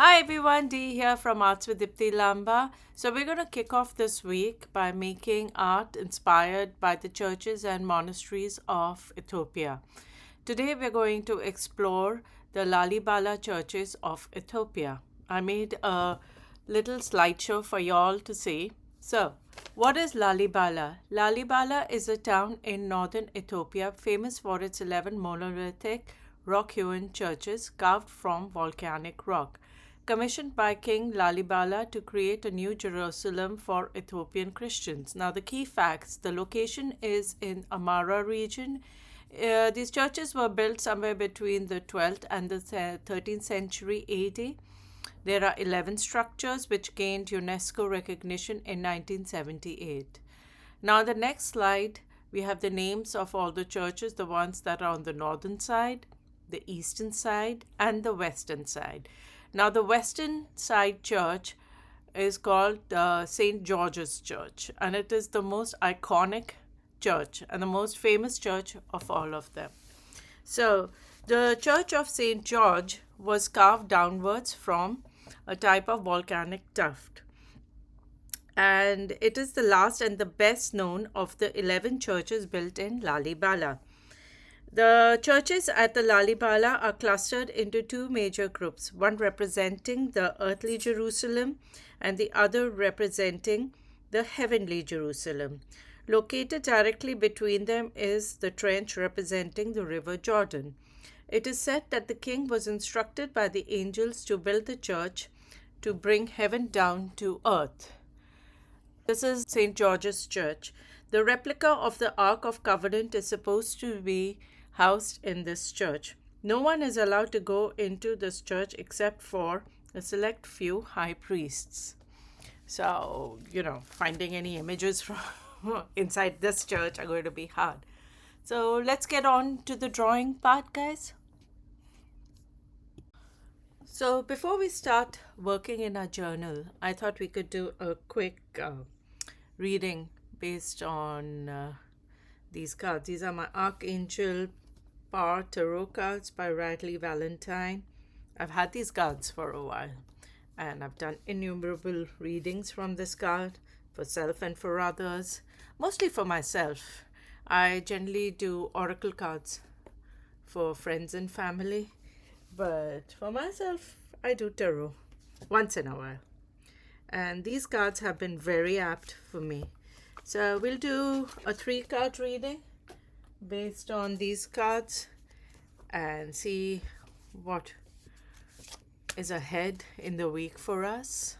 Hi everyone, Dee here from Arts with Dipti Lamba. So we're going to kick off this week by making art inspired by the churches and monasteries of Ethiopia. Today we're going to explore the Lalibela churches of Ethiopia. I made a little slideshow for y'all to see. So, what is Lalibela? Lalibela is a town in northern Ethiopia famous for its 11 monolithic rock-hewn churches carved from volcanic rock, commissioned by King Lalibela to create a new Jerusalem for Ethiopian Christians. Now, the key facts: the location is in Amara region. These churches were built somewhere between the 12th and the 13th century AD. There are 11 structures which gained UNESCO recognition in 1978. Now, the next slide, we have the names of all the churches, the ones that are on the northern side, the eastern side, and the western side. Now, the western side church is called St. George's Church, and it is the most iconic church and the most famous church of all of them. So, the Church of St. George was carved downwards from a type of volcanic tuft, and it is the last and the best known of the 11 churches built in Lalibela. The churches at the Lalibela are clustered into two major groups, one representing the earthly Jerusalem and the other representing the heavenly Jerusalem. Located directly between them is the trench representing the river Jordan. It is said that the king was instructed by the angels to build the church to bring heaven down to earth. This is St. George's Church. The replica of the Ark of Covenant is supposed to be housed in this church. No one is allowed to go into this church except for a select few high priests. So, finding any images from inside this church are going to be hard. So, let's get on to the drawing part, guys. So, before we start working in our journal, I thought we could do a quick reading based on these cards. These are my Archangel Par Tarot cards by Radley Valentine. I've had these cards for a while, and I've done innumerable readings from this card for self and for others, mostly for myself. I generally do oracle cards for friends and family, but for myself, I do tarot once in a while. And these cards have been very apt for me. So we'll do a 3-card reading based on these cards and see what is ahead in the week for us.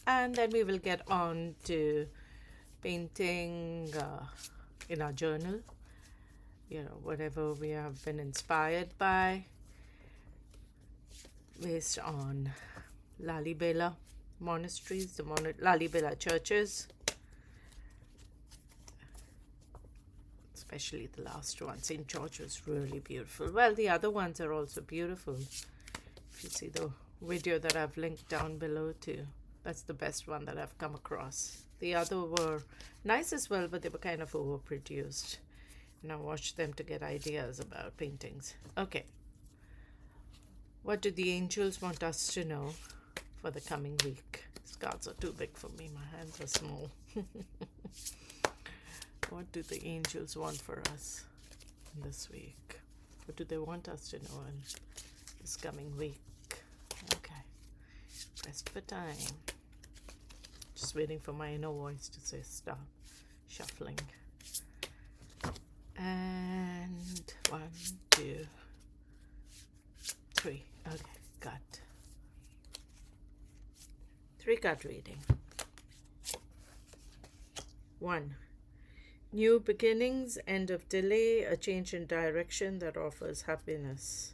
And then we will get on to painting in our journal, whatever we have been inspired by based on Lalibela monasteries, the Lalibela churches, especially the last one. St. George was really beautiful. Well, the other ones are also beautiful. If you see the video that I've linked down below too, that's the best one that I've come across. The other were nice as well, but they were kind of overproduced. And I watched them to get ideas about paintings. Okay. What do the angels want us to know for the coming week? These cards are too big for me. My hands are small. What do the angels want for us this week? What do they want us to know in this coming week? Okay. Pressed for time. Just waiting for my inner voice to say stop shuffling. And 1, 2, 3. Okay, got 3-card reading. 1. New beginnings, end of delay, a change in direction that offers happiness.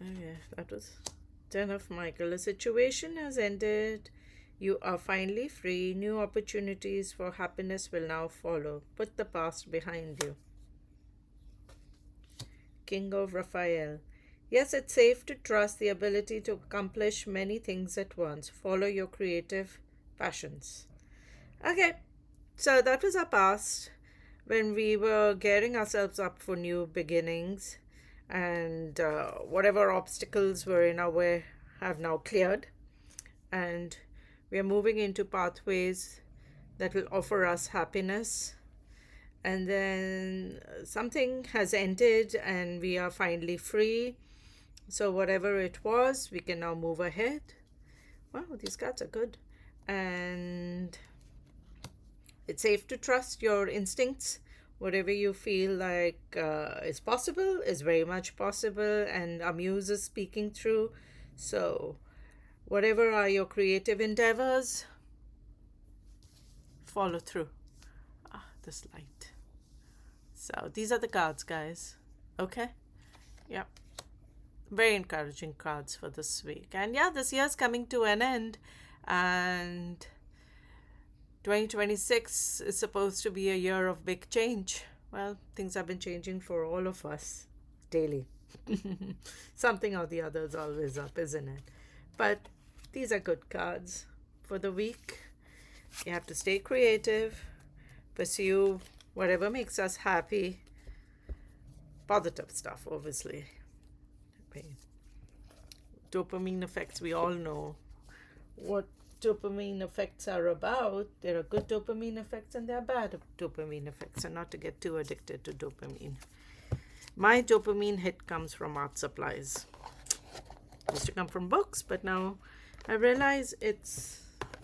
Okay, that was 10 of Michael. A situation has ended. You are finally free. New opportunities for happiness will now follow. Put the past behind you. King of Raphael. Yes, it's safe to trust the ability to accomplish many things at once. Follow your creative passions. Okay, so that was our past when we were gearing ourselves up for new beginnings, and whatever obstacles were in our way have now cleared, and we are moving into pathways that will offer us happiness. And then something has ended and we are finally free. So whatever it was, we can now move ahead. Wow, these cards are good. And it's safe to trust your instincts. Whatever you feel like is possible is very much possible, and our muse is speaking through. So whatever are your creative endeavors, follow through. This light. So these are the cards, guys. Okay? Yep. Very encouraging cards for this week. And yeah, this year's coming to an end. And 2026 is supposed to be a year of big change. Well, things have been changing for all of us daily. Something or the other is always up, isn't it? But these are good cards for the week. You have to stay creative, pursue whatever makes us happy. Positive stuff, obviously. Dopamine effects, we all know what dopamine effects are about. There are good dopamine effects and there are bad dopamine effects, and not to get too addicted to dopamine. My dopamine hit comes from art supplies. It used to come from books, but now I realize it's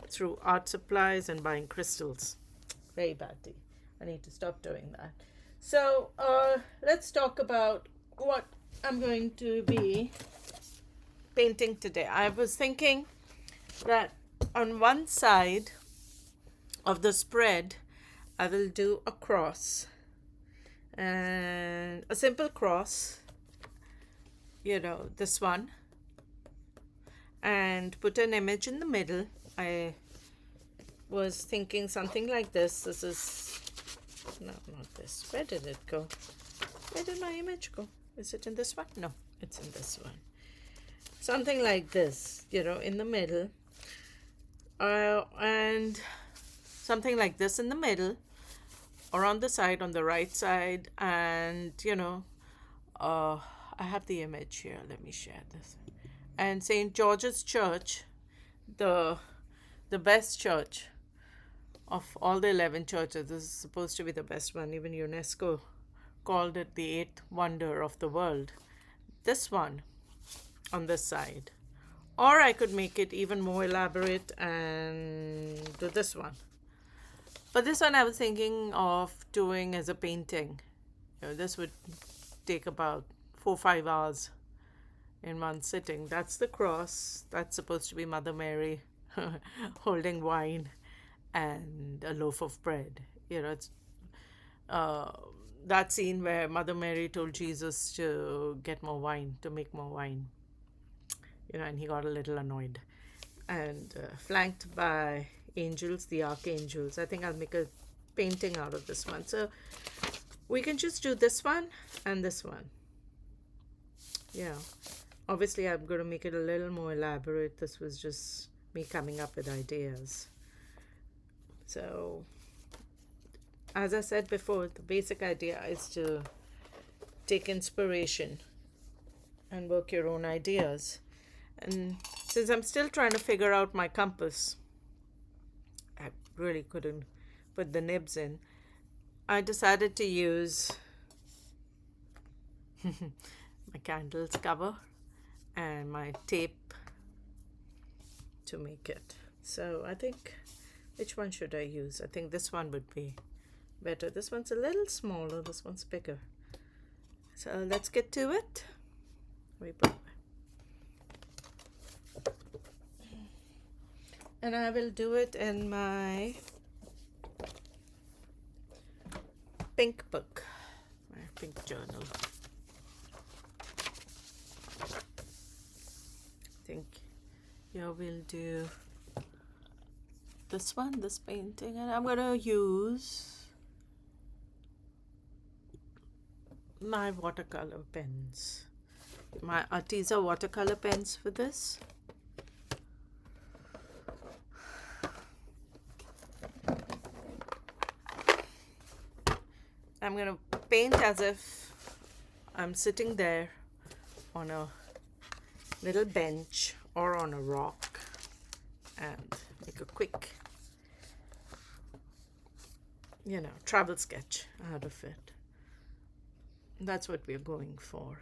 through art supplies and buying crystals. Very badly. I need to stop doing that. So let's talk about what I'm going to be painting today. I was thinking that on one side of the spread, I will do a cross, and a simple cross, this one, and put an image in the middle. I was thinking something like this. This is, no, not this. Where did it go? Where did my image go? Is it in this one? No, it's in this one. Something like this, in the middle. And something like this in the middle, or on the side, on the right side. And, I have the image here. Let me share this. And St. George's Church, the best church of all the 11 churches. This is supposed to be the best one. Even UNESCO called it the 8th wonder of the world. This one on this side. Or I could make it even more elaborate and do this one. But this one I was thinking of doing as a painting. This would take about 4-5 hours in one sitting. That's the cross. That's supposed to be Mother Mary holding wine and a loaf of bread. It's that scene where Mother Mary told Jesus to get more wine, to make more wine. And he got a little annoyed. And flanked by angels, the archangels. I think I'll make a painting out of this one. So we can just do this one and this one. Yeah. Obviously, I'm going to make it a little more elaborate. This was just me coming up with ideas. So, as I said before, the basic idea is to take inspiration and work your own ideas. And since I'm still trying to figure out my compass, I really couldn't put the nibs in. I decided to use my candles cover and my tape to make it. So I think, which one should I use? I think this one would be better. This one's a little smaller, this one's bigger. So let's get to it. And I will do it in my pink book, my pink journal. I think here we'll do this one, this painting, and I'm going to use my watercolor pens, my Arteza watercolor pens for this. I'm going to paint as if I'm sitting there on a little bench or on a rock and make a quick, travel sketch out of it. That's what we're going for.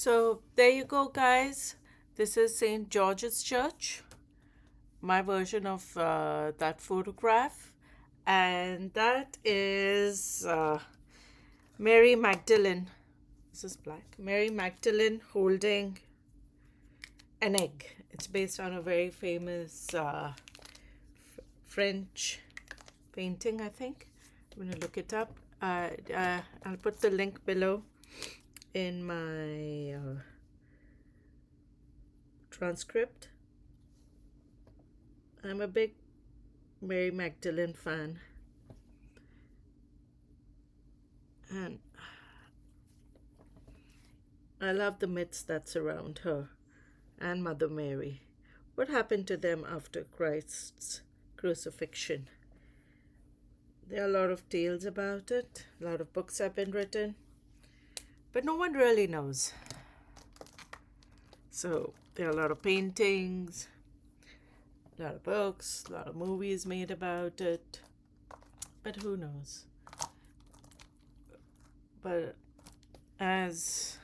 So there you go, guys. This is St. George's Church, my version of that photograph. And that is Mary Magdalene. This is black. Mary Magdalene holding an egg. It's based on a very famous French painting, I think. I'm going to look it up. I'll put the link below in my transcript. I'm a big Mary Magdalene fan. And I love the myths that surround her and Mother Mary. What happened to them after Christ's crucifixion? There are a lot of tales about it. A lot of books have been written. But no one really knows. So there are a lot of paintings, a lot of books, a lot of movies made about it. But who knows? But as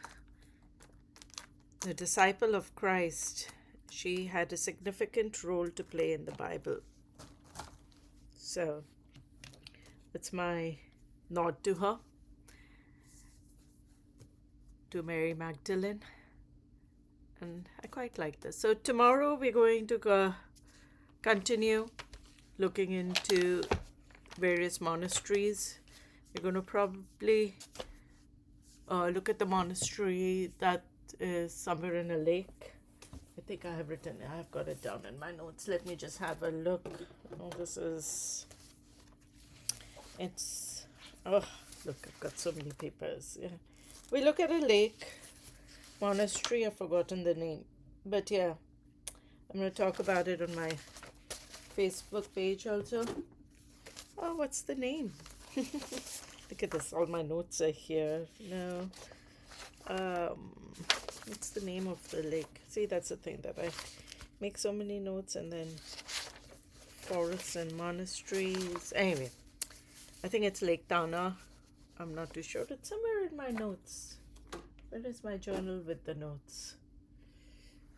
the disciple of Christ, she had a significant role to play in the Bible. So it's my nod to her, to Mary Magdalene. And I quite like this. So tomorrow we're going to continue looking into various monasteries. We're going to probably look at the monastery that is somewhere in a lake. I think I've got it down in my notes. Let me just have a look. Oh, look, I've got so many papers. Yeah. We look at a lake monastery. I've forgotten the name. But yeah, I'm going to talk about it on my Facebook page also. Oh, what's the name? Look at this. All my notes are here. No. What's the name of the lake? See, that's the thing that I make so many notes and then forests and monasteries. Anyway, I think it's Lake Tana. I'm not too sure. It's somewhere in my notes. Where is my journal with the notes?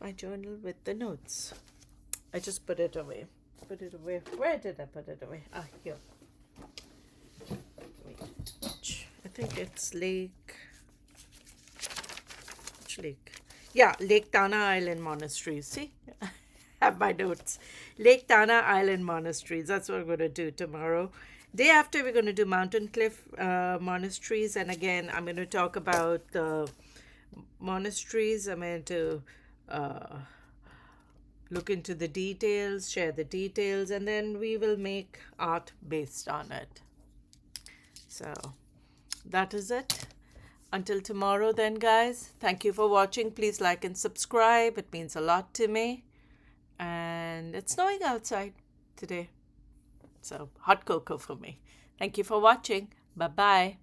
My journal with the notes. I just put it away. Where did I put it away? Ah, here. Wait. I think it's Lake. Which lake? Yeah, Lake Tana Island Monasteries. See? I have my notes. Lake Tana Island Monasteries. That's what we're going to do tomorrow. Day after, we're going to do Mountain Cliff Monasteries. And again, I'm going to talk about the monasteries. I'm going to look into the details, share the details, and then we will make art based on it. So that is it. Until tomorrow then, guys. Thank you for watching. Please like and subscribe. It means a lot to me. And it's snowing outside today. So hot cocoa for me. Thank you for watching. Bye-bye.